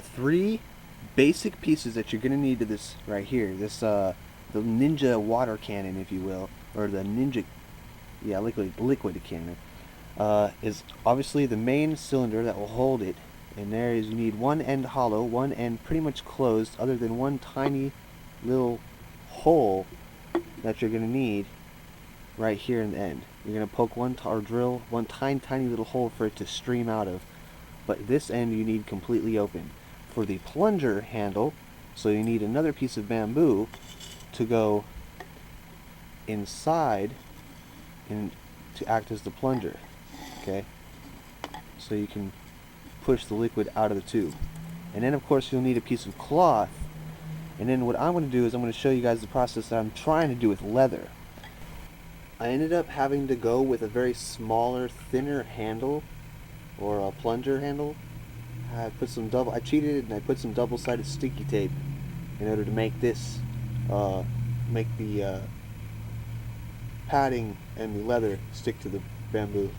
three basic pieces that you're going to need to this right here. This the Ninja water cannon, if you will, or the Ninja, yeah, liquid cannon, is obviously the main cylinder that will hold it. And there is, you need one end hollow, one end pretty much closed, other than one tiny little hole that you're going to need right here in the end. You're going to poke or drill one tiny little hole for it to stream out of. But this end you need completely open. For the plunger handle, so you need another piece of bamboo to go inside and to act as the plunger. Okay? So you can push the liquid out of the tube. And then of course you'll need a piece of cloth. And then what I'm going to do is I'm going to show you guys the process that I'm trying to do with leather. I ended up having to go with a very smaller, thinner handle, or a plunger handle. I cheated and I put some double-sided sticky tape in order to make this, make the padding and the leather stick to the bamboo.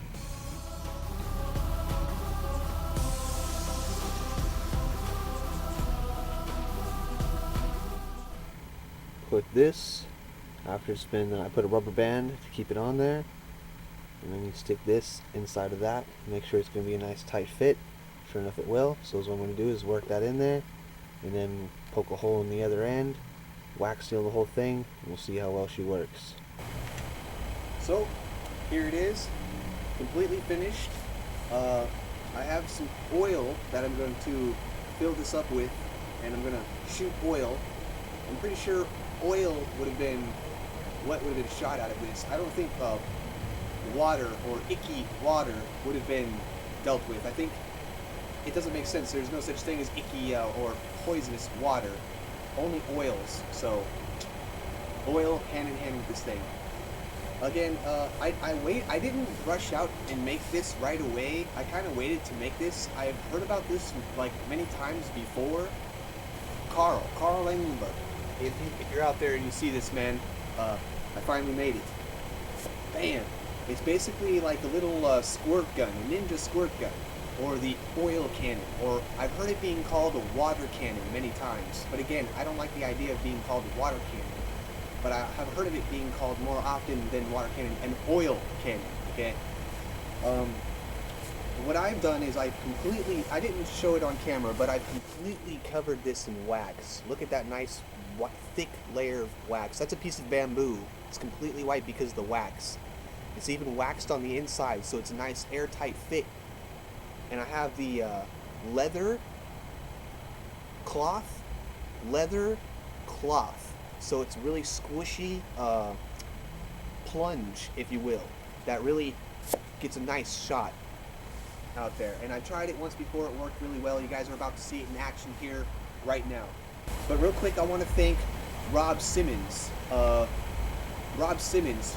Put this, after it's been, I put a rubber band to keep it on there, and then you stick this inside of that, make sure it's going to be a nice tight fit. Sure enough it will. So what I'm going to do is work that in there, and then poke a hole in the other end, wax seal the whole thing, and we'll see how well she works. So here it is, completely finished. I have some oil that I'm going to fill this up with, and I'm going to shoot oil. I'm pretty sure oil would have been what would have been shot out of this. I don't think water or icky water would have been dealt with. I think it doesn't make sense. There's no such thing as icky or poisonous water, only oils. So oil hand in hand with this thing. Again, I didn't rush out and make this right away. I kind of waited to make this. I've heard about this like many times before. Carl Engelberg. If you're out there and you see this, man, I finally made it. Bam! It's basically like a little squirt gun, a ninja squirt gun, or the oil cannon, or I've heard it being called a water cannon many times. But again, I don't like the idea of being called a water cannon. But I have heard of it being called more often than water cannon, an oil cannon. Okay. What I've done is I didn't show it on camera, but I've completely covered this in wax. Look at that nice thick layer of wax. That's a piece of bamboo. It's completely white because of the wax. It's even waxed on the inside, so it's a nice airtight fit. And I have the leather cloth. So it's really squishy plunge, if you will, that really gets a nice shot out there. And I tried it once before, it worked really well. You guys are about to see it in action here right now. But real quick, I want to thank Rob Simmons,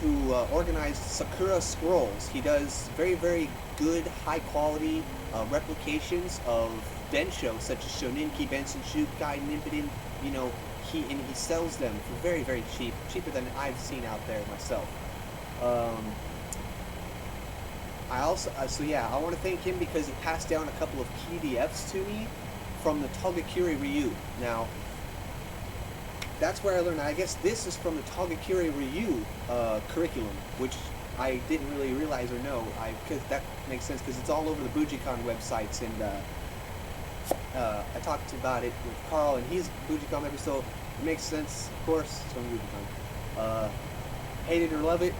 who organized Sakura Scrolls. He does very, very good, high-quality replications of Densho, such as Shoninki, Benson, Shukai, Nimpiden. You know, he sells them for very, very cheap, cheaper than I've seen out there myself. I also, I want to thank him because he passed down a couple of PDFs to me from the Togakuri Ryu. Now, that's where I learned. I guess this is from the Togakuri Ryu curriculum, which I didn't really realize or know. Because that makes sense because it's all over the Bujicon websites, and I talked about it with Carl, and he's a Bujicon member, so it makes sense. Of course, it's from Bujicon. Hate it or love it,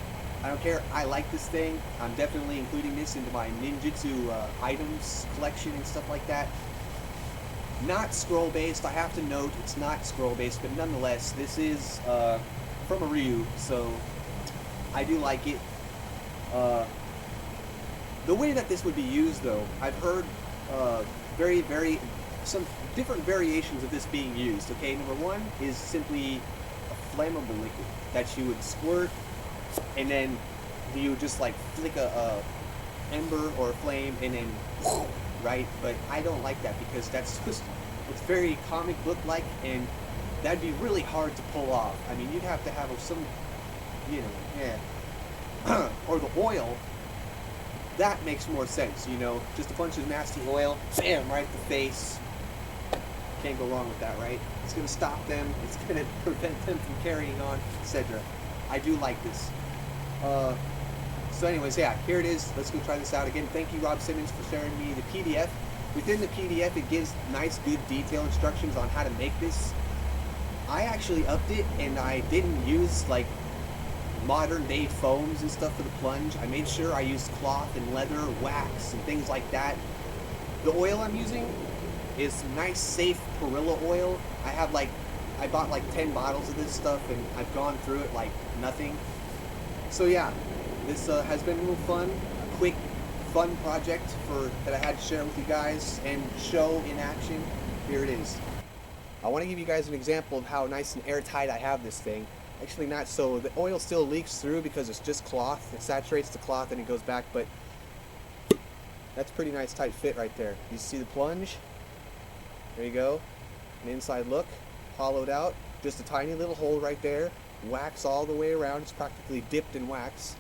I don't care. I like this thing. I'm definitely including this into my ninjutsu items collection and stuff like that. Not scroll based, I have to note it's not scroll based, but nonetheless, this is from a Ryu, so I do like it. The way that this would be used, though, I've heard some different variations of this being used. Okay, number one is simply a flammable liquid that you would squirt, and then you would just like flick a ember or a flame, and then right? But I don't like that because that's just, it's very comic book like, and that'd be really hard to pull off. I mean, you'd have to have some, you know, yeah. Or the oil, that makes more sense, you know, just a bunch of nasty oil, bam, right in the face, Can't go wrong with that, right? It's going to stop them. It's going to prevent them from carrying on, etc. I do like this. So anyways, yeah, here it is. Let's go try this out again. Thank you, Rob Simmons, for sharing me the PDF. Within the PDF, it gives nice, good detail instructions on how to make this. I actually upped it, and I didn't use like modern day foams and stuff for the plunge. I made sure I used cloth and leather, wax, and things like that. The oil I'm using is some nice, safe Perilla oil. I bought like 10 bottles of this stuff, and I've gone through it like nothing. So yeah, this has been a little fun, a quick, fun project that I had to share with you guys and show in action. Here it is. I want to give you guys an example of how nice and airtight I have this thing. Actually not so. The oil still leaks through because it's just cloth. It saturates the cloth and it goes back, but that's pretty nice tight fit right there. You see the plunge? There you go. An inside look, hollowed out. Just a tiny little hole right there. Wax all the way around. It's practically dipped in wax.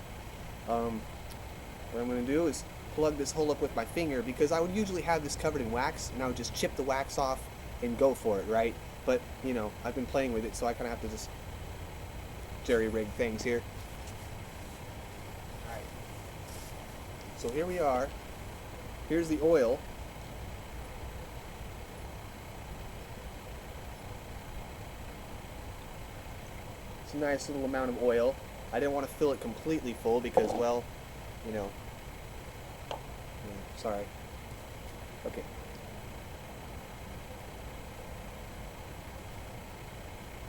What I'm going to do is plug this hole up with my finger, because I would usually have this covered in wax and I would just chip the wax off and go for it, right? But, you know, I've been playing with it, so I kind of have to just jerry-rig things here. Alright. So here we are. Here's the oil. It's a nice little amount of oil. I didn't want to fill it completely full because, well, you know. Sorry. Okay.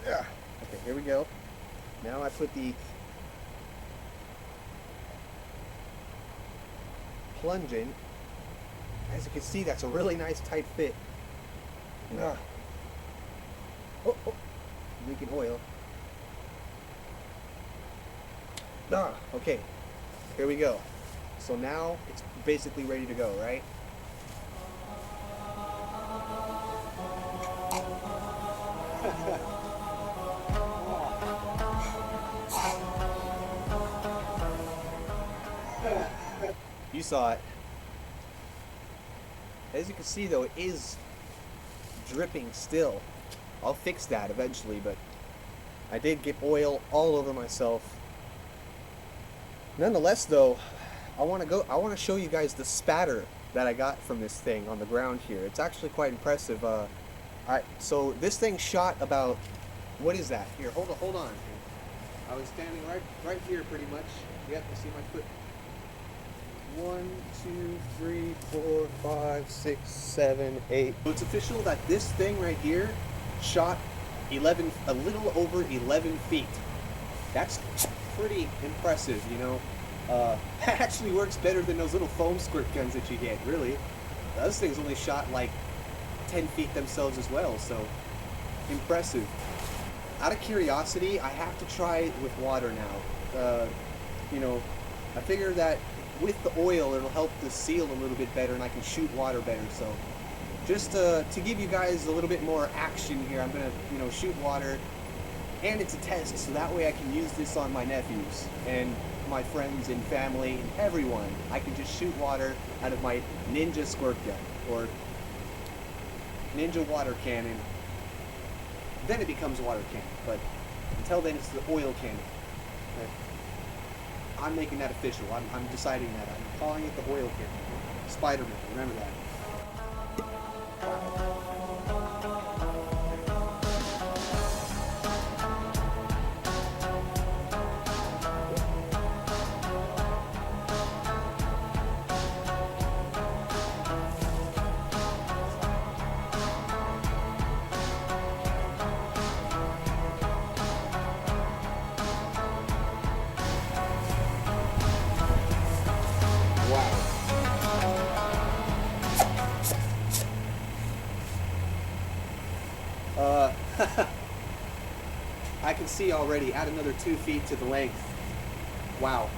Yeah. Okay, here we go. Now I put the plunge in. As you can see, that's a really nice tight fit. Oh, leaking oil. Okay, here we go. So now it's basically ready to go, right? You saw it. As you can see though, it is dripping still. I'll fix that eventually, but I did get oil all over myself. Nonetheless though, I want to show you guys the spatter that I got from this thing on the ground here. It's actually quite impressive. Alright, so this thing shot about, what is that? Here, hold on. I was standing right here pretty much. Yep, you see my foot. 1, 2, 3, 4, 5, 6, 7, 8. So it's official that this thing right here shot a little over 11 feet. That's pretty impressive, you know. That actually works better than those little foam squirt guns that you get, really. Those things only shot like 10 feet themselves as well, so impressive. Out of curiosity, I have to try it with water now. You know, I figure that with the oil, it'll help the seal a little bit better and I can shoot water better, so just to give you guys a little bit more action here, I'm gonna, you know, shoot water, and it's a test, so that way I can use this on my nephews and my friends and family and everyone. I can just shoot water out of my Ninja squirt gun or Ninja water cannon. Then it becomes a water cannon, but until then it's the oil cannon. Okay. I'm making that official. I'm deciding that. I'm calling it the oil cannon. Spider-Man, remember that. I can see already, add another 2 feet to the length. Wow.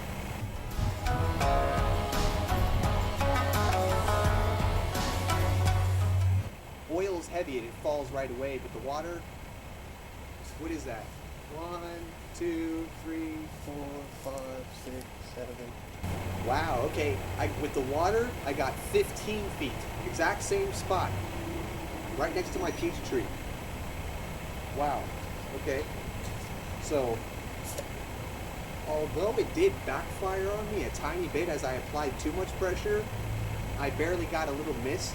Oil's heavy and it falls right away, but the water, what is that? 1, 2, 3, 4, 5, 6, 7. Wow, okay. With the water, I got 15 feet. Exact same spot. right next to my peach tree. Wow. Okay. So, although it did backfire on me a tiny bit as I applied too much pressure, I barely got a little mist.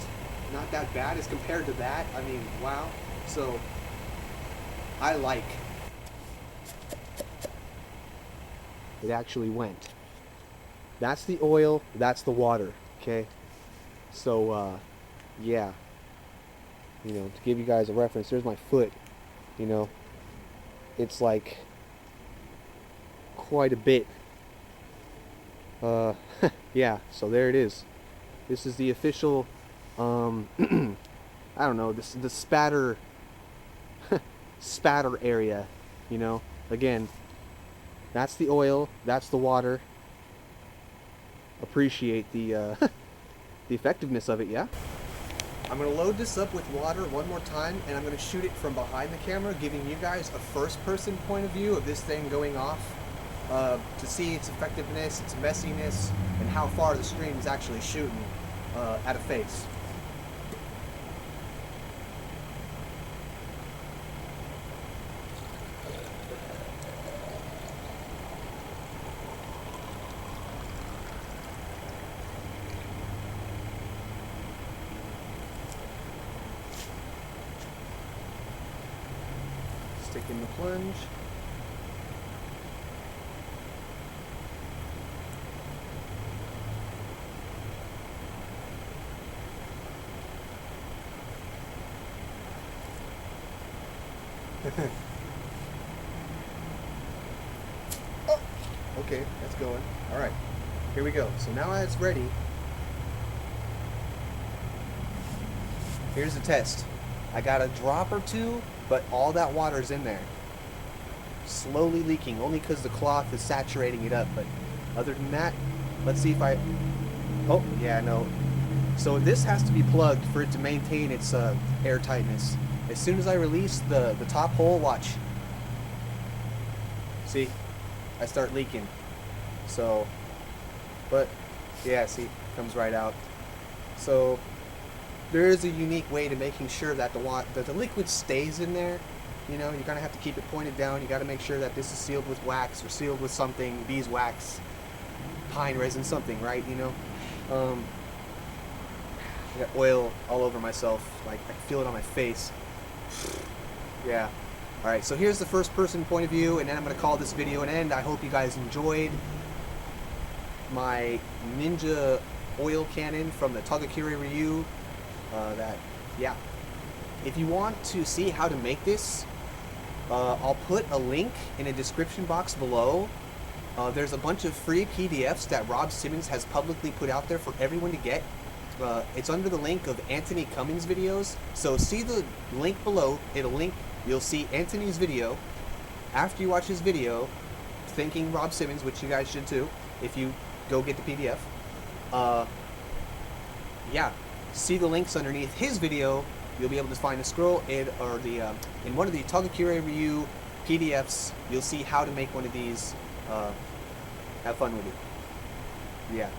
Not that bad as compared to that. I mean, wow. So, I like. It actually went. That's the oil, that's the water, okay? So, yeah. You know, to give you guys a reference, there's my foot, you know. It's like quite a bit. Yeah, so there it is. This is the official, I don't know, the spatter, spatter area, you know. Again, that's the oil, that's the water. Appreciate the, the effectiveness of it, yeah? I'm going to load this up with water one more time, and I'm going to shoot it from behind the camera, giving you guys a first-person point of view of this thing going off, to see its effectiveness, its messiness, and how far the stream is actually shooting at a face. Stick in the plunge. Oh, okay, that's going. All right, here we go. So now it's ready. Here's the test. I got a drop or two, but all that water's in there. Slowly leaking, only because the cloth is saturating it up. But other than that, let's see if I... Oh, yeah, no. So this has to be plugged for it to maintain its air tightness. As soon as I release the top hole, watch. See? I start leaking. So, but, yeah, see, it comes right out. So, there is a unique way to making sure that the liquid stays in there. You know, you're going to have to keep it pointed down. You got to make sure that this is sealed with wax or sealed with something, beeswax, pine resin, something, right? You know? I got oil all over myself. Like, I can feel it on my face. Yeah. Alright, so here's the first person point of view, and then I'm going to call this video an end. I hope you guys enjoyed my Ninja oil cannon from the Tagakure Ryu. Yeah. If you want to see how to make this, I'll put a link in a description box below. There's a bunch of free PDFs that Rob Simmons has publicly put out there for everyone to get. It's under the link of Anthony Cummins' videos. So see the link below. You'll see Anthony's video. After you watch his video, thanking Rob Simmons, which you guys should too, if you go get the PDF. Yeah, see the links underneath his video. You'll be able to find a scroll in one of the Tagakure Ryu PDFs. You'll see how to make one of these. Have fun with it. Yeah.